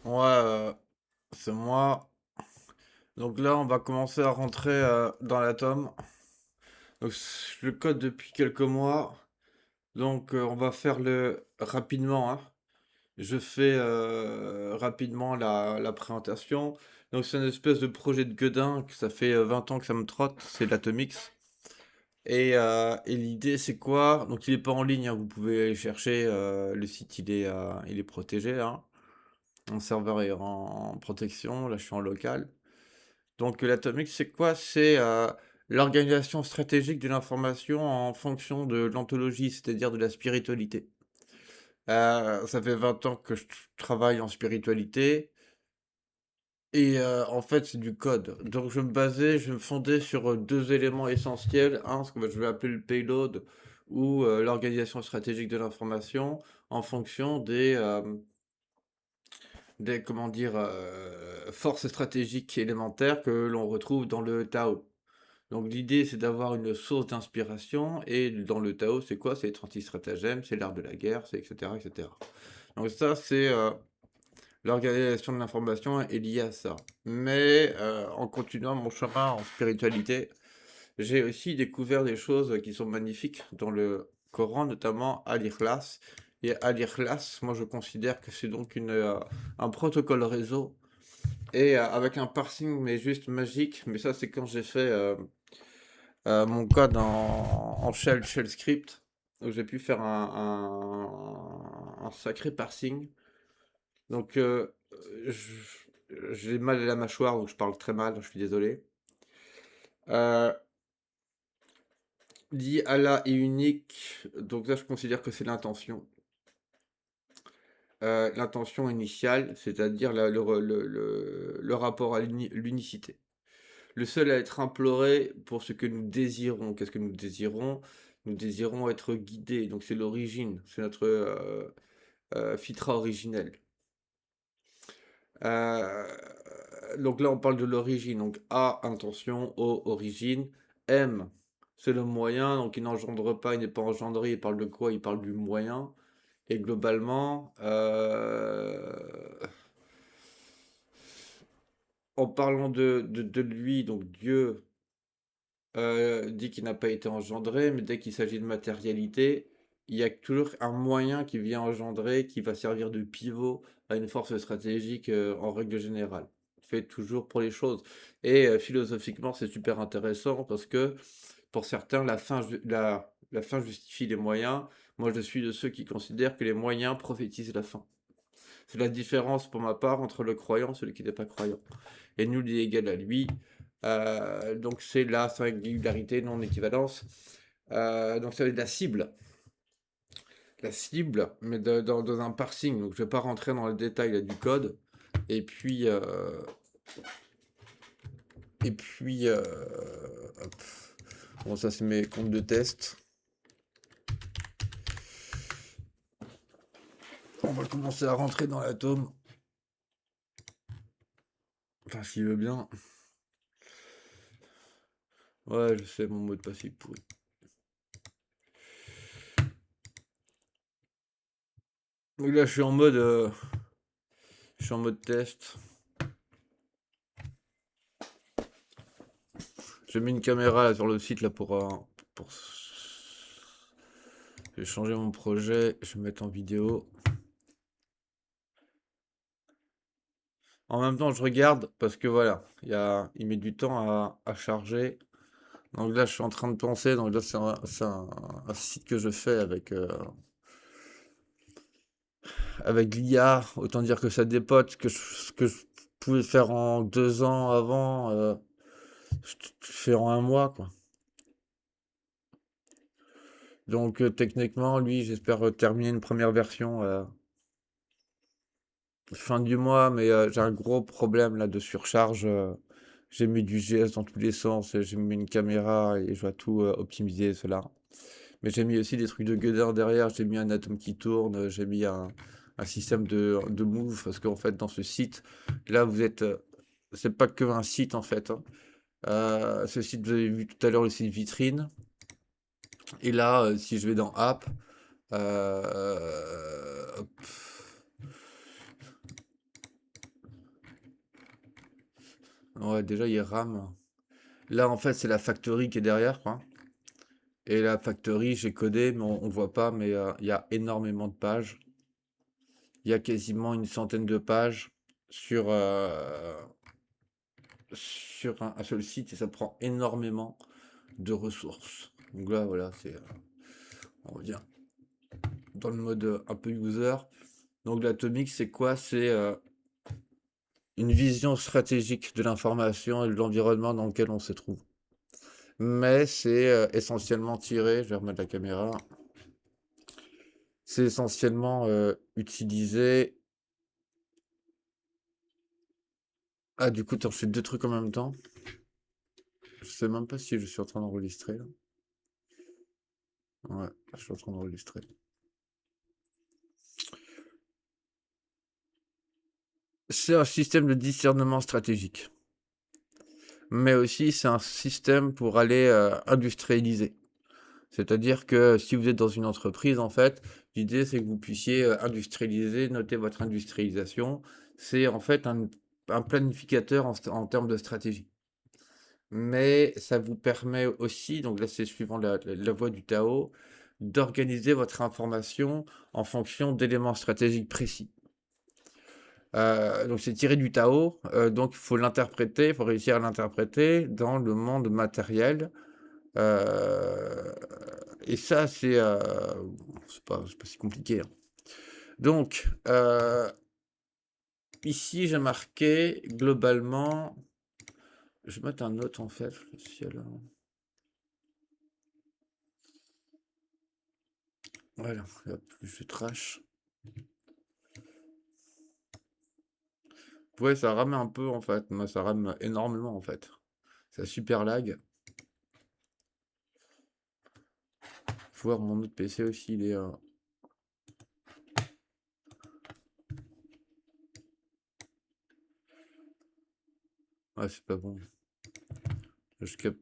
Ouais, c'est moi. Donc là, on va commencer à rentrer dans l'atome. Donc je le code depuis quelques mois. Donc on va faire le rapidement, hein. Je fais rapidement la présentation. Donc c'est une espèce de projet de gueudin que ça fait 20 ans que ça me trotte. C'est l'Atomix. Et l'idée c'est quoi? Donc il est pas en ligne, hein, vous pouvez aller chercher. Le site il est protégé, hein. Mon serveur est en protection. Là je suis en local. Donc l'atomique, c'est quoi? C'est l'organisation stratégique de l'information en fonction de l'ontologie, c'est-à-dire de la spiritualité. Ça fait 20 ans que je travaille en spiritualité et en fait c'est du code. Donc je me fondais sur deux éléments essentiels. Un, ce que je vais appeler le payload ou l'organisation stratégique de l'information en fonction des comment dire, forces stratégiques élémentaires que l'on retrouve dans le Tao. Donc l'idée, c'est d'avoir une source d'inspiration, et dans le Tao, c'est quoi? C'est les 36 stratagèmes, c'est l'art de la guerre, c'est etc., etc. Donc ça, c'est l'organisation de l'information est liée à ça. Mais en continuant mon chemin en spiritualité, j'ai aussi découvert des choses qui sont magnifiques dans le Coran, notamment Al-Ikhlas. Et Al-Ikhlas, moi je considère que c'est donc un protocole réseau, et avec un parsing mais juste magique. Mais ça, c'est quand j'ai fait mon code en shell script, où j'ai pu faire un sacré parsing. Donc, j'ai mal à la mâchoire, donc je parle très mal, je suis désolé. Euh, Dit Allah est unique, donc là je considère que c'est l'intention. L'intention initiale, c'est-à-dire le rapport à l'unicité. Le seul à être imploré pour ce que nous désirons. Qu'est-ce que nous désirons? Nous désirons être guidés. Donc c'est l'origine, c'est notre fitra originel. Euh, donc là on parle de l'origine. Donc A, intention, O, origine. M, c'est le moyen. Donc il n'engendre pas, il n'est pas engendré. Il parle de quoi? Il parle du moyen. Et globalement, en parlant de lui, donc Dieu, dit qu'il n'a pas été engendré, mais dès qu'il s'agit de matérialité, il y a toujours un moyen qui vient engendrer, qui va servir de pivot à une force stratégique en règle générale. Fait toujours pour les choses. Et philosophiquement, c'est super intéressant parce que pour certains, la fin justifie les moyens. Moi, je suis de ceux qui considèrent que les moyens prophétisent la fin. C'est la différence pour ma part entre le croyant et celui qui n'est pas croyant. Et nul n'est égal à lui. Donc c'est la singularité, non-équivalence. Donc ça va être la cible. La cible, mais dans un parsing. Donc je ne vais pas rentrer dans le détail là, du code. Et puis, et puis hop. Bon, ça c'est mes comptes de test. On va commencer à rentrer dans l'atome. Enfin, s'il veut bien. Ouais, je sais, mon mot de passe est pourri. Donc là, je suis en mode test. J'ai mis une caméra là, sur le site là pour... Je vais changer mon projet, je vais mettre en vidéo. En même temps, je regarde parce que voilà, il met du temps à charger. Donc là, je suis en train de penser. Donc là, un site que je fais avec l'IA. Autant dire que ça dépote. Ce que je pouvais faire en 2 ans avant, je fais en un mois, quoi. Donc techniquement, lui, j'espère terminer une première version fin du mois, mais j'ai un gros problème là de surcharge. J'ai mis du GS dans tous les sens, et j'ai mis une caméra et je dois tout optimiser cela. Mais j'ai mis aussi des trucs de gueudin derrière, j'ai mis un atome qui tourne, j'ai mis un système de move, parce qu'en fait dans ce site, là vous êtes... c'est pas que un site en fait, hein. Ce site, vous avez vu tout à l'heure le site vitrine. Et là, si je vais dans App, hop, Ouais, déjà, il rame. Là, en fait, c'est la factory qui est derrière, quoi. Et la factory, j'ai codé, mais on voit pas, mais il y a énormément de pages. Il y a quasiment une centaine de pages sur, sur un seul site et ça prend énormément de ressources. Donc là, voilà, on revient dans le mode un peu user. Donc l'atomique, c'est quoi? C'est une vision stratégique de l'information et de l'environnement dans lequel on se trouve. Mais c'est essentiellement tiré, je vais remettre la caméra, c'est essentiellement utilisé. Ah, du coup, t'en fais deux trucs en même temps. Je sais même pas si je suis en train d'enregistrer là. Ouais, je suis en train d'enregistrer. C'est un système de discernement stratégique. Mais aussi, c'est un système pour aller industrialiser. C'est-à-dire que si vous êtes dans une entreprise, en fait, l'idée c'est que vous puissiez industrialiser, noter votre industrialisation. C'est en fait un planificateur en termes de stratégie. Mais ça vous permet aussi, donc là c'est suivant la voie du Tao, d'organiser votre information en fonction d'éléments stratégiques précis. Donc c'est tiré du Tao, donc il faut l'interpréter, il faut réussir à l'interpréter dans le monde matériel. Euh, et ça, c'est pas si compliqué, hein. Donc, ici, j'ai marqué globalement. Je vais mettre un autre en fait. Si elle Voilà, il y a plus de trash. Ouais, ça rame un peu en fait. Moi, ça rame énormément en fait. Ça super lag. Faut voir mon autre PC aussi, il est. Ouais, c'est pas bon. Je capte.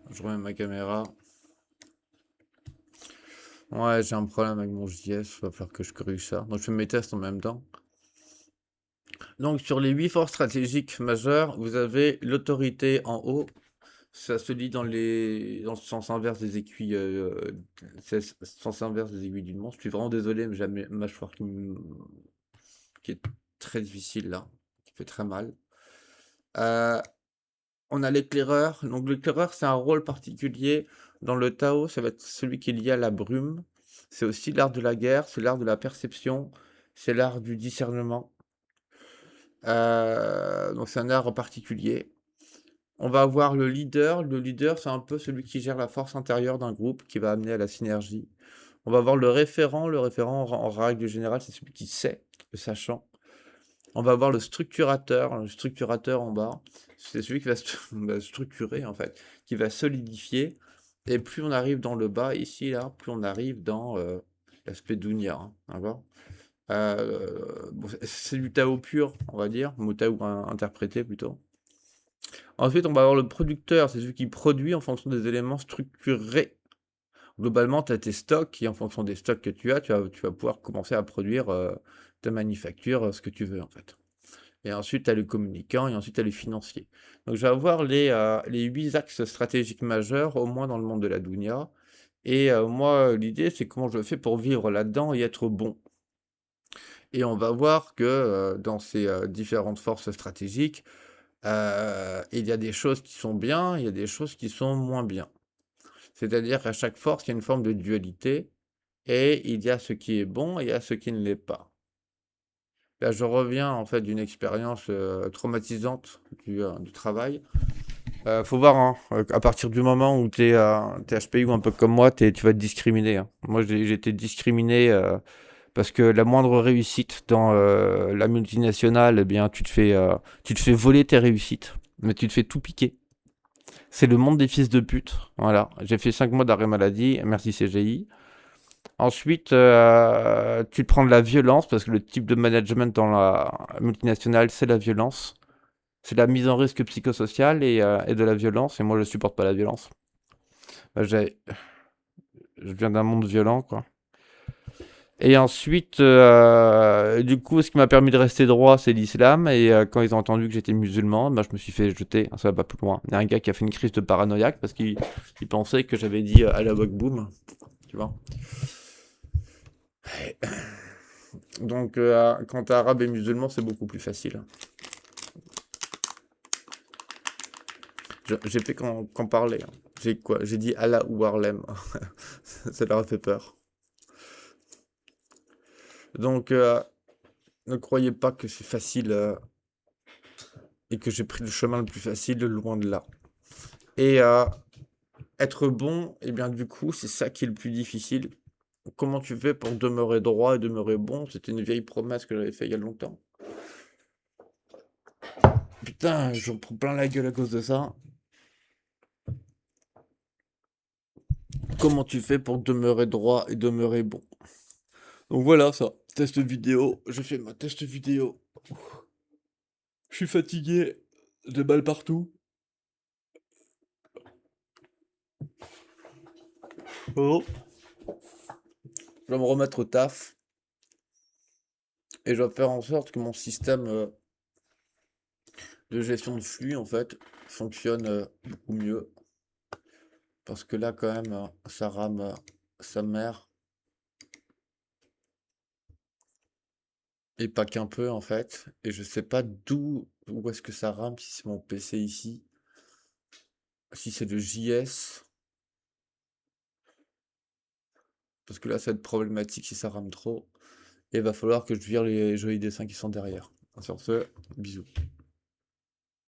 Je remets ma caméra. Ouais, j'ai un problème avec mon JS, va falloir que je corrige ça. Donc je fais mes tests en même temps. Donc sur les 8 forces stratégiques majeures, vous avez l'autorité en haut. Ça se lit dans le sens inverse des aiguilles, c'est le sens inverse des aiguilles d'une montre. Je suis vraiment désolé, mais j'ai la mâchoire qui est très difficile là, qui fait très mal. Euh, on a l'éclaireur. Donc l'éclaireur, c'est un rôle particulier dans le Tao. Ça va être celui qui est lié à la brume. C'est aussi l'art de la guerre, c'est l'art de la perception, c'est l'art du discernement. Donc c'est un art en particulier. On va avoir le leader. Le leader, c'est un peu celui qui gère la force intérieure d'un groupe, qui va amener à la synergie. On va avoir le référent. Le référent, en règle générale, c'est celui qui sait, le sachant. On va avoir le structurateur. Le structurateur en bas, c'est celui qui va va structurer, en fait, qui va solidifier. Et plus on arrive dans le bas, ici, là, plus on arrive dans l'aspect Dunya, hein, d'accord. Bon, c'est du Tao pur, on va dire, ou Tao interprété plutôt. Ensuite, on va avoir le producteur, c'est celui qui produit en fonction des éléments structurés. Globalement, tu as tes stocks, et en fonction des stocks que tu vas pouvoir commencer à produire ta manufacture, ce que tu veux en fait. Et ensuite, tu as le communicant, et ensuite, tu as les financiers. Donc, je vais avoir les 8 axes stratégiques majeurs, au moins dans le monde de la Dunya. Et moi, l'idée, c'est comment je fais pour vivre là-dedans et être bon. Et on va voir que dans ces différentes forces stratégiques, il y a des choses qui sont bien, il y a des choses qui sont moins bien. C'est-à-dire qu'à chaque force, il y a une forme de dualité, et il y a ce qui est bon et il y a ce qui ne l'est pas. Là, je reviens en fait d'une expérience traumatisante du travail. Faut voir, hein, à partir du moment où t'es HPI ou un peu comme moi, tu vas être discriminé, hein. Moi, j'ai été discriminé Parce que la moindre réussite dans la multinationale, eh bien, tu te fais voler tes réussites, mais tu te fais tout piquer. C'est le monde des fils de pute. Voilà. J'ai fait 5 mois d'arrêt maladie. Merci CGI. Ensuite, tu te prends de la violence parce que le type de management dans la multinationale, c'est la violence. C'est la mise en risque psychosociale et de la violence. Et moi, je supporte pas la violence. Bah, je viens d'un monde violent, quoi. Et ensuite, du coup, ce qui m'a permis de rester droit, c'est l'islam. Et quand ils ont entendu que j'étais musulman, bah, je me suis fait jeter. Ça va pas plus loin. Il y a un gars qui a fait une crise de paranoïaque parce qu'il pensait que j'avais dit Allah Akboum, tu vois. Donc, quand t'es arabe et musulman, c'est beaucoup plus facile. J'ai fait qu'en parler, hein. J'ai quoi? J'ai dit Allah ou Harlem. Ça leur a fait peur. Donc, ne croyez pas que c'est facile et que j'ai pris le chemin le plus facile, loin de là. Et être bon, et bien du coup, c'est ça qui est le plus difficile. Comment tu fais pour demeurer droit et demeurer bon? C'était une vieille promesse que j'avais faite il y a longtemps. Putain, j'en prends plein la gueule à cause de ça. Comment tu fais pour demeurer droit et demeurer bon? Donc voilà ça, test vidéo, j'ai fait ma test vidéo. Je suis fatigué, des balles partout. Oh. Je vais me remettre au taf et je vais faire en sorte que mon système de gestion de flux en fait fonctionne beaucoup mieux. Parce que là quand même ça rame sa mère. Et pas qu'un peu en fait. Et je sais pas où est-ce que ça rame, si c'est mon PC ici, si c'est le JS. Parce que là ça va être problématique si ça rame trop. Et il va falloir que je vire les jolis dessins qui sont derrière. Sur ce, bisous.